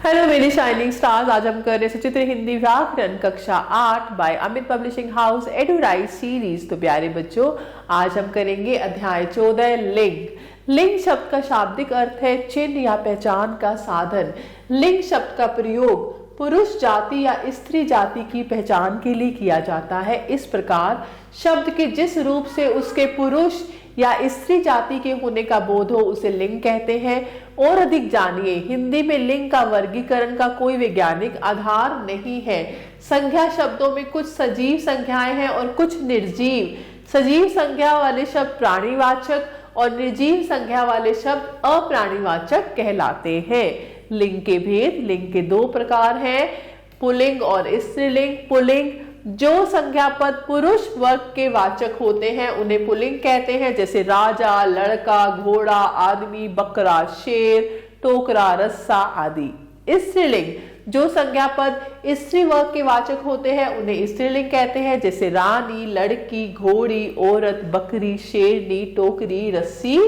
Hello मेरी shining stars. आज हम कर रहे सचित्र हिंदी व्याकरण कक्षा 8 by Amit publishing house Edurise series. तो प्यारे बच्चों, आज हम करेंगे अध्याय 14 लिंग। लिंग शब्द का शाब्दिक अर्थ है चिन्ह या पहचान का साधन। लिंग शब्द का प्रयोग पुरुष जाति या स्त्री जाति की पहचान के लिए किया जाता है। इस प्रकार शब्द के जिस रूप से उसके पुरुष या स्त्री जाति के होने का बोध हो उसे लिंग कहते हैं। और अधिक जानिए, हिंदी में लिंग का वर्गीकरण का कोई वैज्ञानिक आधार नहीं है। संज्ञा शब्दों में कुछ सजीव संज्ञाएं हैं और कुछ निर्जीव। सजीव संज्ञा वाले शब्द प्राणीवाचक और निर्जीव संज्ञा वाले शब्द अप्राणीवाचक कहलाते हैं। लिंग के भेद। लिंग के दो प्रकार हैं, पुल्लिंग और स्त्रीलिंग। पुल्लिंग जो संज्ञा पद पुरुष वर्ग के वाचक होते हैं उन्हें पुल्लिंग कहते हैं, जैसे राजा, लड़का, घोड़ा, आदमी, बकरा, शेर, टोकरा, रस्सा आदि। स्त्रीलिंग जो संज्ञा पद स्त्री वर्ग के वाचक होते हैं उन्हें स्त्रीलिंग कहते हैं, जैसे रानी, लड़की, घोड़ी, औरत, बकरी, शेरनी, टोकरी, रस्सी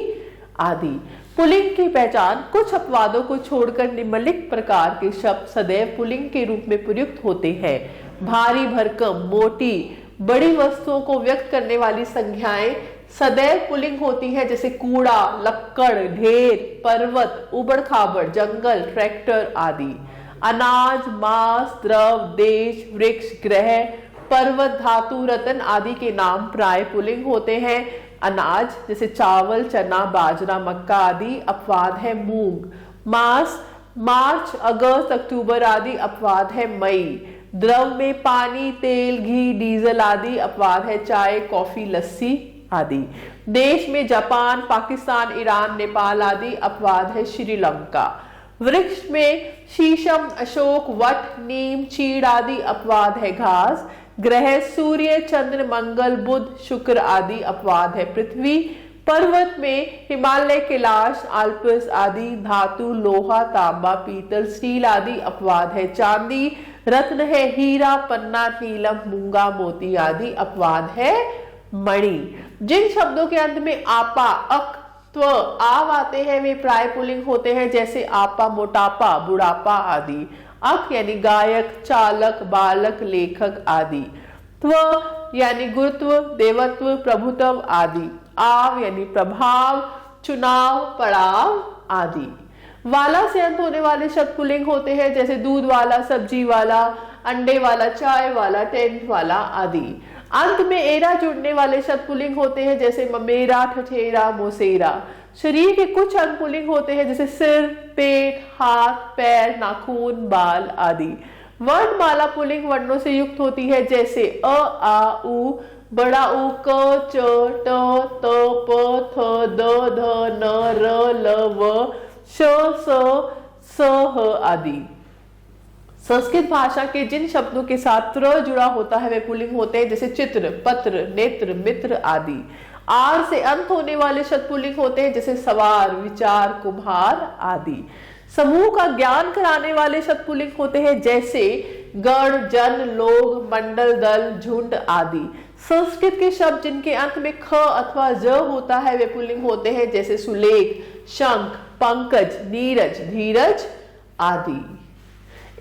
आदि। पुल्लिंग की पहचान कुछ अपवादों को छोड़कर निम्नलिखित प्रकार के शब्द सदैव पुल्लिंग के रूप में प्रयुक्त होते हैं। भारी भरकम, मोटी, बड़ी वस्तुओं को व्यक्त करने वाली संज्ञाएं सदैव पुल्लिंग होती हैं, जैसे कूड़ा, लक्कड़, ढेर, पर्वत, उबड़ खाबड़, जंगल, ट्रैक्टर आदि। अनाज, मांस, द्रव, देश, वृक्ष, ग्रह, पर्वत, धातु, रतन आदि के नाम प्राय पुल्लिंग होते हैं। अनाज जैसे चावल, चना, बाजरा, मक्का आदि अपवाद है मूंग। मास मार्च, अगस्त, अक्टूबर आदि अपवाद है मई। द्रव में पानी, तेल, घी, डीजल आदि अपवाद है चाय, कॉफी, लस्सी आदि। देश में जापान, पाकिस्तान, ईरान, नेपाल आदि अपवाद है श्रीलंका। वृक्ष में शीशम, अशोक, वट, नीम, चीड़ आदि अपवाद है घास। ग्रह सूर्य, चंद्र, मंगल, बुध, शुक्र आदि अपवाद है पृथ्वी। पर्वत में हिमालय, कैलाश, आल्प्स आदि। धातु लोहा, तांबा, पीतल, स्टील आदि अपवाद है चांदी। रत्न है हीरा, पन्ना, नीलम, मूंगा, मोती आदि अपवाद है मणि। जिन शब्दों के अंत में आपा, अक, त्व, आव आते हैं वे प्राय पुल्लिंग होते हैं, जैसे आपा मोटापा, बुढ़ापा आदि। अक यानी गायक, चालक, बालक, लेखक आदि। त्व यानी गुरुत्व, देवत्व, प्रभुत्व आदि। आव यानी प्रभाव, चुनाव, पड़ाव आदि। वाला से अंत होने वाले शब्द पुल्लिंग होते हैं, जैसे दूध वाला, सब्जी वाला, अंडे वाला, चाय वाला, टेंट वाला आदि। अंत में एरा जुड़ने वाले शब्द पुल्लिंग होते हैं, जैसे ममेरा, ठठेरा, मोसेरा। शरीर के कुछ अंग पुल्लिंग होते हैं, जैसे सिर, पेट, हाथ, पैर, नाखून, बाल आदि। वर्णमाला पुल्लिंग वर्णों से युक्त होती है, जैसे अ, आ, उ, बड़ा उ, क, च, ट, त, प, थ, द, ध, न, र, ल, व, श, स, ह आदि। संस्कृत भाषा के जिन शब्दों के साथ त्र जुड़ा होता है वे पुल्लिंग होते हैं, जैसे चित्र, पत्र, नेत्र, मित्र आदि। आर से अंत होने वाले शब्द पुल्लिंग होते हैं, जैसे सवार, विचार, कुम्हार आदि। समूह का ज्ञान कराने वाले शब्द पुल्लिंग होते हैं, जैसे गण, जन, लोग, मंडल, दल, झुंड आदि। संस्कृत के शब्द जिनके अंत में ख अथवा ज होता है वे पुल्लिंग होते हैं, जैसे सुलेख, शंख, पंकज, नीरज, धीरज आदि।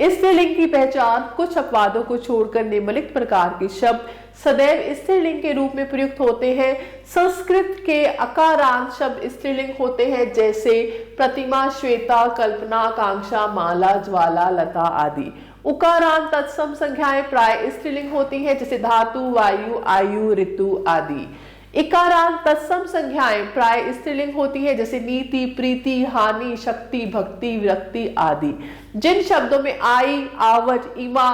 स्त्रीलिंग की पहचान कुछ अपवादों को छोड़कर निम्नलिखित प्रकार के शब्द सदैव स्त्रीलिंग के रूप में प्रयुक्त होते हैं। संस्कृत के अकारांत शब्द स्त्रीलिंग होते हैं, जैसे प्रतिमा, श्वेता, कल्पना, आकांक्षा, माला, ज्वाला, लता आदि। उकारांत तत्सम संख्याएं प्राय स्त्रीलिंग होती हैं, जैसे धातु, वायु, आयु, ऋतु आदि। इकारांत तत्सम संज्ञाएं प्राय स्त्रीलिंग होती है, जैसे नीति, प्रीति, हानि, शक्ति, भक्ति, विरक्ति आदि। जिन शब्दों में आई, आवट, इमा,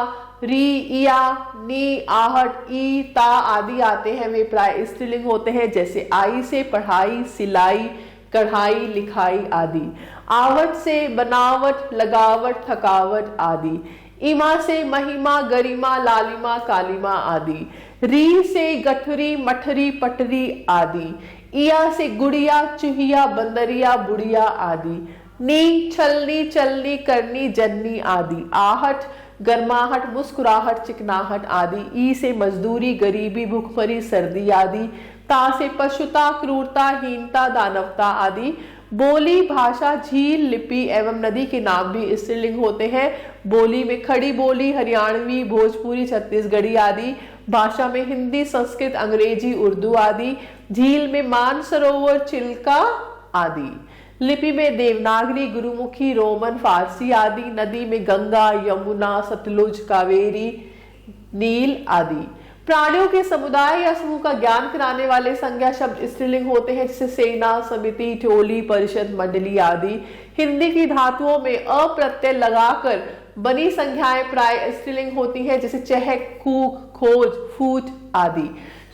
री, इया, नी, आहट, ई, ता आदि आते हैं वे प्राय स्त्रीलिंग होते हैं, जैसे आई से पढ़ाई, सिलाई, कढ़ाई, लिखाई आदि। आवट से बनावट, लगावट, थकावट आदि। इमा से महिमा, गरिमा, लालिमा, कालिमा आदि। री से गठरी, मठरी, पटरी आदि। इया से गुड़िया, चूहिया, बंदरिया, बुढ़िया आदि। नी छलनी, चलनी, करनी, जननी आदि। आहट गर्माहट, मुस्कुराहट, चिकनाहट आदि। ई से मजदूरी, गरीबी, भूखमरी, सर्दी आदि। ता से पशुता, क्रूरता, हीनता, दानवता आदि। बोली, भाषा, झील, लिपि एवं नदी के नाम भी स्त्रीलिंग होते हैं। बोली में खड़ी बोली, हरियाणवी, भोजपुरी, छत्तीसगढ़ी आदि। भाषा में हिंदी, संस्कृत, अंग्रेजी, उर्दू आदि। झील में मानसरोवर, चिल्का आदि। लिपि में देवनागरी, गुरुमुखी, रोमन, फारसी आदि। नदी में गंगा, यमुना, सतलुज, कावेरी, नील आदि। प्राणियों के समुदाय या समूह का ज्ञान कराने वाले संज्ञा शब्द स्त्रीलिंग होते हैं, जैसे सेना, समिति, टोली, परिषद, मंडली आदि। हिंदी की धातुओं में अ प्रत्यय लगाकर बनी संज्ञाएं प्राय स्त्रीलिंग होती हैं, जैसे चहक, कूक, खोज, फूट आदि।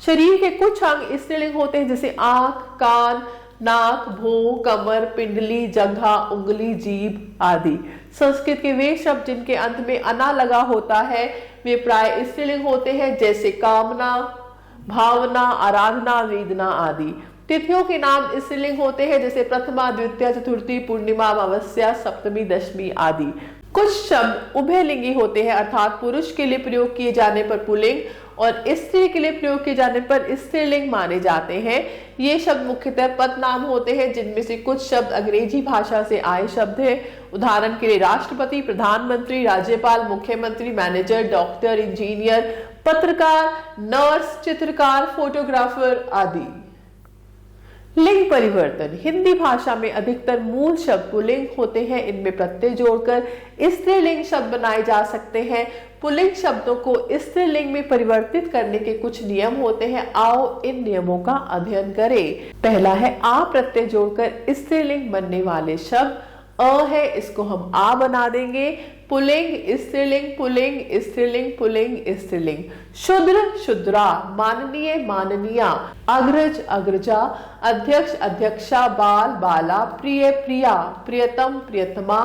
शरीर के कुछ अंग स्त्रीलिंग होते हैं, जैसे आंख, कान, नाक, भौं, कमर, पिंडली, जंघा, उंगली, जीभ आदि। संस्कृत के वे शब्द जिनके अंत में अना लगा होता है वे प्राय स्त्रीलिंग होते हैं, जैसे कामना, भावना, आराधना, वेदना आदि। तिथियों के नाम स्त्रीलिंग होते हैं, जैसे प्रथमा, द्वितीया, चतुर्थी, पूर्णिमा, अमावस्या, सप्तमी, दशमी आदि। कुछ शब्द उभयलिंगी होते हैं, अर्थात पुरुष के लिए प्रयोग किए जाने पर पुल्लिंग और स्त्री के लिए प्रयोग किए जाने पर स्त्रीलिंग माने जाते हैं। ये शब्द मुख्यतः पद नाम होते हैं, जिनमें से कुछ शब्द अंग्रेजी भाषा से आए शब्द हैं। उदाहरण के लिए राष्ट्रपति, प्रधानमंत्री, राज्यपाल, मुख्यमंत्री, मैनेजर, डॉक्टर, इंजीनियर, पत्रकार, नर्स, चित्रकार, फोटोग्राफर आदि। लिंग परिवर्तन। हिंदी भाषा में अधिकतर मूल शब्द पुल्लिंग होते हैं, इनमें प्रत्यय जोड़कर स्त्रीलिंग शब्द बनाए जा सकते हैं। पुल्लिंग शब्दों को स्त्रीलिंग में परिवर्तित करने के कुछ नियम होते हैं, आओ इन नियमों का अध्ययन करें। पहला है आ प्रत्यय जोड़कर स्त्रीलिंग बनने वाले शब्द। अ है, इसको हम आ बना देंगे। पुल्लिंग, स्त्रीलिंग, पुल्लिंग, स्त्रीलिंग, पुल्लिंग, स्त्रीलिंग। शूद्र, शुद्रा, माननीय, माननीया, अग्रज, अग्रजा, अध्यक्ष, अध्यक्षा, बाल, बाला, प्रिय, प्रिया, प्रियतम, प्रियतमा,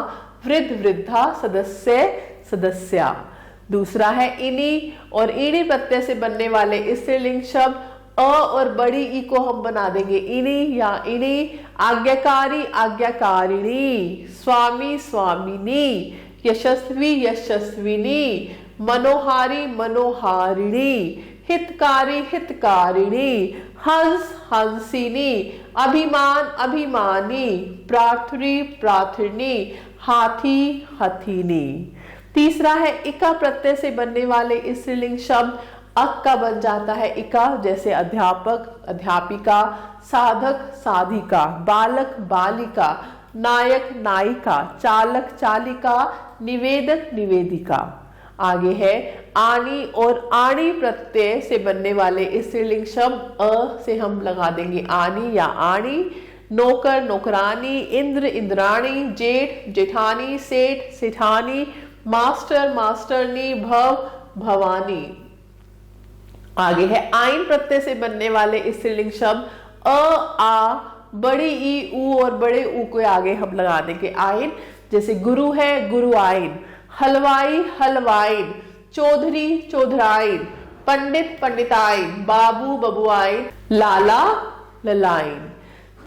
वृद्ध, वृद्धा, सदस्य, सदस्या। दूसरा है इनी और ईड़ी प्रत्यय से बनने वाले स्त्रीलिंग शब्द। अ और बड़ी ई को हम बना देंगे इनी या इनी। आज्ञाकारी, आज्ञाकारिणी, स्वामी, स्वामिनी, यशस्वी, यशस्विनी, मनोहारी, मनोहारिणी, हितकारी, हितकारिणी, हंस, हंसिनी, अभिमान, अभिमानी, प्रार्थी, प्रार्थनी, हाथी, हथिनी। तीसरा है इका प्रत्यय से बनने वाले स्त्रीलिंग शब्द। अक का बन जाता है इका, जैसे अध्यापक, अध्यापिका, साधक, साधिका, बालक, बालिका, नायक, नायिका, चालक, चालिका, निवेदक, निवेदिका। आगे है आनी और आणी प्रत्यय से बनने वाले स्त्रीलिंग शब्द। अ से हम लगा देंगे आनी या आणी। नौकर, नौकरानी, इंद्र, इंद्राणी, जेठ, जेठानी, सेठ, सेठानी, मास्टर, मास्टरनी, भव, भवानी। आगे है आइन प्रत्यय से बनने वाले स्त्रीलिंग शब्द। अ, आ, बड़ी ई, ऊ और बड़े ऊ को आगे हम लगा देंगे आइन, जैसे गुरु है, गुरु आइन, हलवाई, हलवाइन, चौधरी, चौधराइन, पंडित, पंडिताइन, बाबू, बबुआइन, लाला, ललाइन।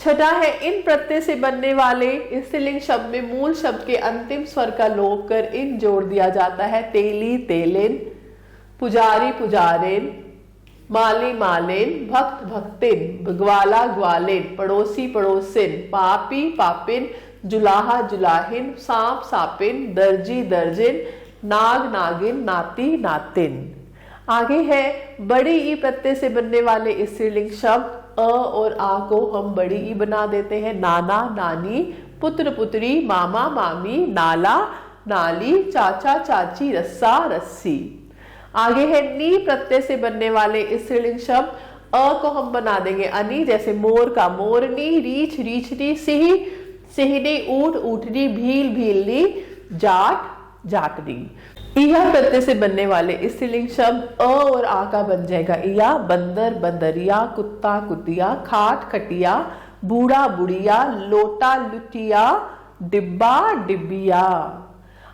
छठा है इन प्रत्यय से बनने वाले स्त्रीलिंग शब्द में मूल शब्द के अंतिम स्वर का लोप कर इन जोड़ दिया जाता है। तेली, तेलिन, पुजारी, पुजारिन, माली, मालिन, भक्त, भक्तिन, ग्वाला, ग्वालिन, पड़ोसी, पड़ोसिन, पापी, पापिन, जुलाहा, जुलाहिन, सांप, सापिन, दर्जी, दर्जिन, नाग, नागिन, नाती, नातिन। आगे है बड़ी ई प्रत्यय से बनने वाले स्त्रीलिंग शब्द। अ और आ को हम बड़ी ई बना देते हैं। नाना, नानी, पुत्र, पुत्री, मामा, मामी, नाला, नाली, चाचा, चाची, रस्सा, रस्सी। आगे है नी प्रत्यय से बनने वाले स्त्रीलिंग शब्द। अ को हम बना देंगे अनी, जैसे मोर का मोरनी, रीछ, रीछनी, सिही, सिहनी, ऊंट, ऊंटनी, भील, भीलनी, जाट, जाटनी। इया प्रत्यय से बनने वाले स्त्रीलिंग शब्द। अ और आ का बन जाएगा इया, बंदर, बंदरिया, कुत्ता, कुतिया, खाट, खटिया, बूढ़ा, बुढ़िया, लोटा, लुटिया, डिब्बा, डिब्बिया।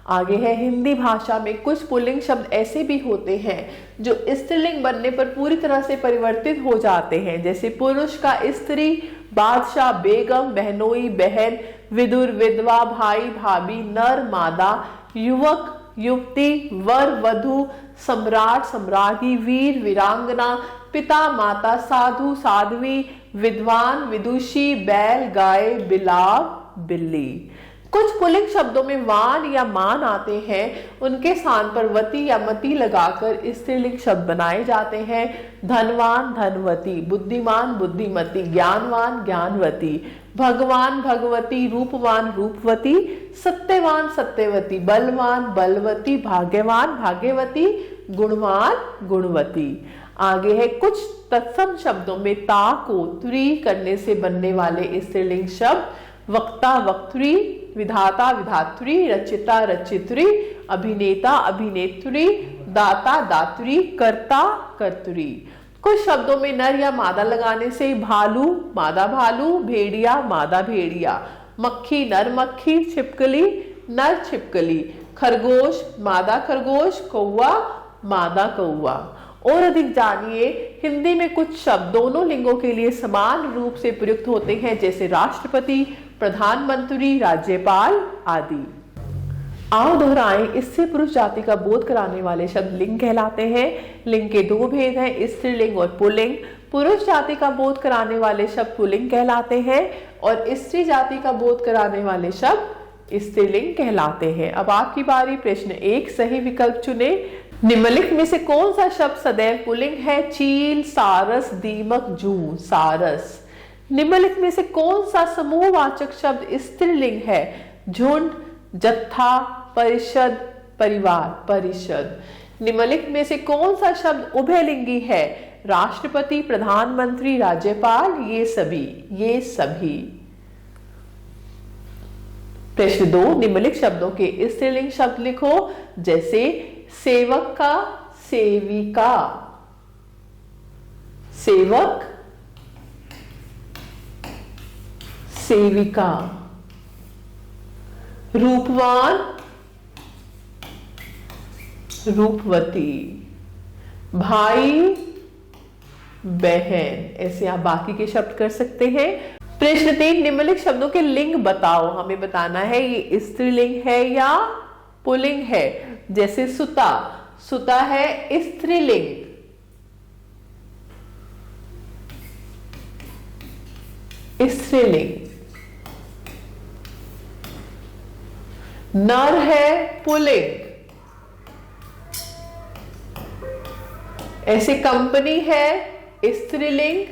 आगे है हिंदी भाषा में कुछ पुल्लिंग शब्द ऐसे भी होते हैं जो स्त्रीलिंग बनने पर पूरी तरह से परिवर्तित हो जाते हैं, जैसे पुरुष का स्त्री, बादशाह, बेगम, बहनोई, बहन, विदुर, विधवा, भाई, भाभी, नर, मादा, युवक, युवती, वर, वधु, सम्राट, सम्राज्ञी, वीर, वीरांगना, पिता, माता, साधु, साध्वी, विद्वान, विदुषी, बैल, गाय, बिलाव, बिल्ली। कुछ पुल्लिंग शब्दों में वान या मान आते हैं, उनके स्थान पर वती या मती लगाकर स्त्रीलिंग शब्द बनाए जाते हैं। धनवान, धनवती, बुद्धिमान, बुद्धिमती, ज्ञानवान, ज्ञानवती, भगवान, भगवती, रूपवान, रूपवती, सत्यवान, सत्यवती, बलवान, बलवती, भाग्यवान, भाग्यवती, गुणवान, गुणवती। आगे है कुछ तत्सम शब्दों में ता को त्री करने से बनने वाले स्त्रीलिंग शब्द। वक्ता, वक्त्री, विधाता, विधात्री, रचिता, रचित्री, अभिनेता, अभिनेत्री, दाता, दात्री, कर्ता, कर्त्री। कुछ शब्दों में नर या मादा लगाने से भालू, मादा भालू, भेड़िया, मादा भेड़िया, मक्खी, नर मक्खी, छिपकली, नर छिपकली, खरगोश, मादा खरगोश, कौवा, मादा कौवा। और अधिक जानिए, हिंदी में कुछ शब्द दोनों लिंगों के लिए समान रूप से प्रयुक्त होते हैं, जैसे राष्ट्रपति, प्रधानमंत्री, राज्यपाल आदि। आओ दोहराएं, इससे पुरुष जाति का बोध कराने वाले शब्द लिंग कहलाते हैं। लिंग के दो भेद हैं, स्त्रीलिंग और पुल्लिंग। पुरुष जाति का बोध कराने वाले शब्द पुल्लिंग कहलाते हैं और स्त्री जाति का बोध कराने वाले शब्द स्त्रीलिंग कहलाते हैं। अब आपकी बारी। प्रश्न 1, सही विकल्प चुने। निम्नलिखित में से कौन सा शब्द सदैव पुल्लिंग है? चील, सारस, दीमक, जूं। सारस। निम्नलिखित में से कौन सा समूहवाचक शब्द स्त्रीलिंग है? झुंड, जत्था, परिषद, परिवार। परिषद। निम्नलिखित में से कौन सा शब्द उभयलिंगी है? राष्ट्रपति, प्रधानमंत्री, राज्यपाल, ये सभी। ये सभी। प्रश्न 2, निम्नलिखित शब्दों के स्त्रीलिंग शब्द लिखो, जैसे सेवक का, सेविका, सेवक, सेविका, रूपवान, रूपवती, भाई, बहन। ऐसे आप बाकी के शब्द कर सकते हैं। प्रश्न 3, निम्नलिखित शब्दों के लिंग बताओ। हमें बताना है ये स्त्रीलिंग है या पुल्लिंग है। जैसे सुता, सुता है स्त्रीलिंग। स्त्रीलिंग। नर है पुल्लिंग। ऐसे कंपनी है स्त्रीलिंग।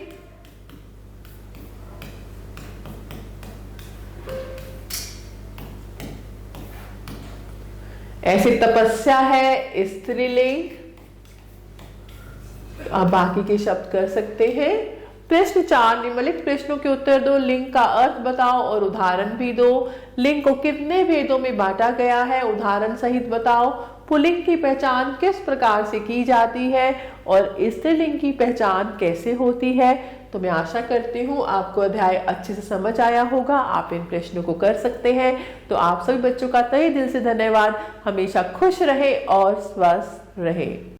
ऐसे तपस्या है स्त्रीलिंग। आप बाकी के शब्द कर सकते हैं। प्रश्न 4, निम्नलिखित प्रश्नों के उत्तर दो, लिंग का अर्थ बताओ और उदाहरण भी दो। लिंग को कितने भेदों में बांटा गया है? उदाहरण सहित बताओ। पुल्लिंग की पहचान किस प्रकार से की जाती है और स्त्रीलिंग की पहचान कैसे होती है? तो मैं आशा करती हूँ आपको अध्याय अच्छे से समझ आया होगा। आप इन प्रश्नों को कर सकते हैं। तो आप सभी बच्चों का तहे दिल से धन्यवाद। हमेशा खुश रहे और स्वस्थ रहे।